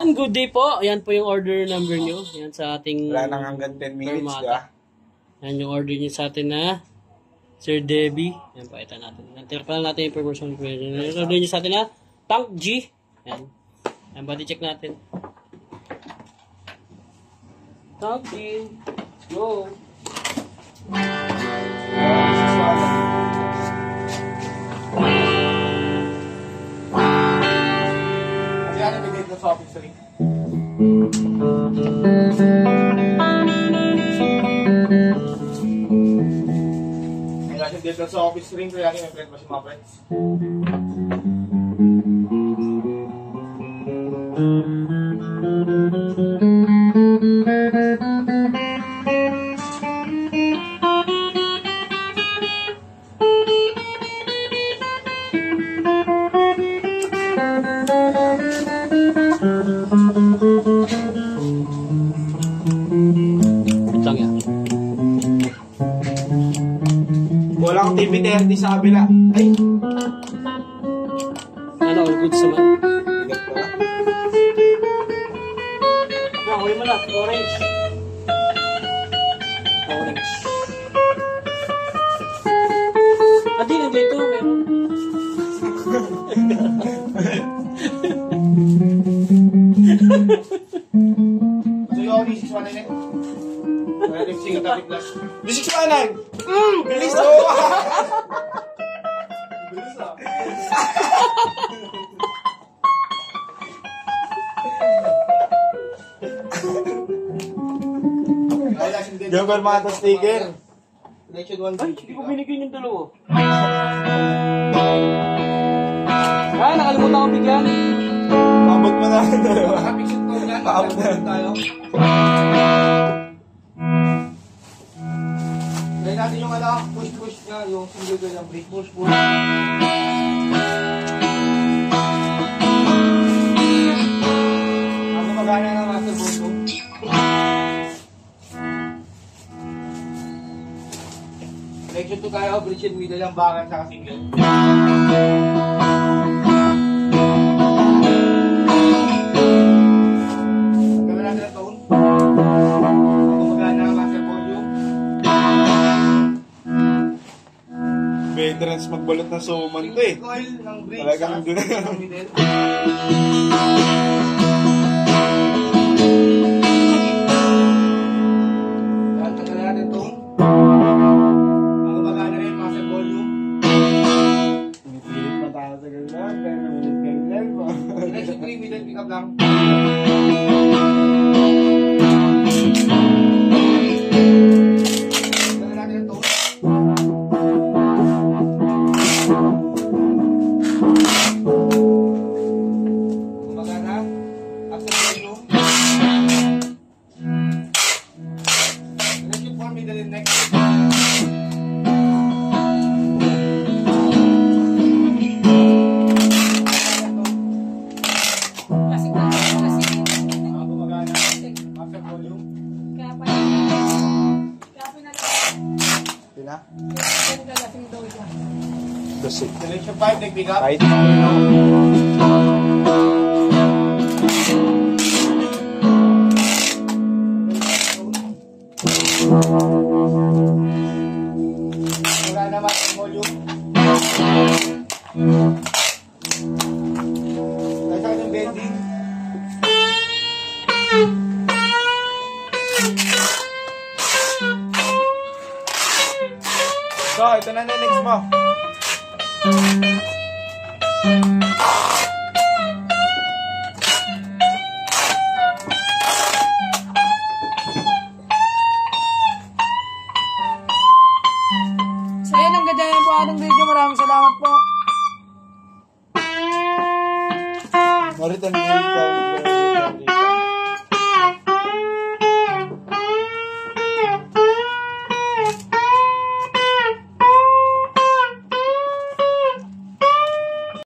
Good day po. Ayan po yung order number nyo. Ayan sa ating... Wala nang hanggang 10 minutes, di ba? Ayan yung order nyo sa atin na Sir Debbie. Ayan, pakita natin. Nantir pa lang natin yung information. Yung order nyo sa atin na Tank G. Ayan. Ayan, body check natin. Tank G. Let's go. Kaya nabigay ko sa office ring. Kaya dito sa office ring, kaya may friend mo si mga friends. Walang TV 30 sa kabila. Ay! Ano, all good sa man. Bigat pala. Huli mo na. Orange. Orange. Adi, nandito. Meron. So yung D619 eh? Wala lipsing at tapit lang. D619! Bilis o! Bilis o! Jumper mga to sticker. Ay, hindi ko binigyan yung dalawa. Nakalimutan ko bigyan. Paabot mo na. Paabot na tayo. Dahil natin yung push nga, yung single girl ng break. Push. Ako magana ng master boss ko. Section 2 tayo, bridge and middle ang bakal sa single. Gawin natin ang tone. Ako magana ng master volume. Veterans magbalot na suman to eh. Coil ng bridge. Talagang doon na. Middle. Pick up lang. Gawin natin ang tone. Kumbaga na. Access volume. Electric for middle and neck. Selection 5, nag-pick up. Right. Wala naman ang volume. Nasa yung bending. So, ito na next mo. So yan, ang ganda po ating video. Maraming salamat po. Maritan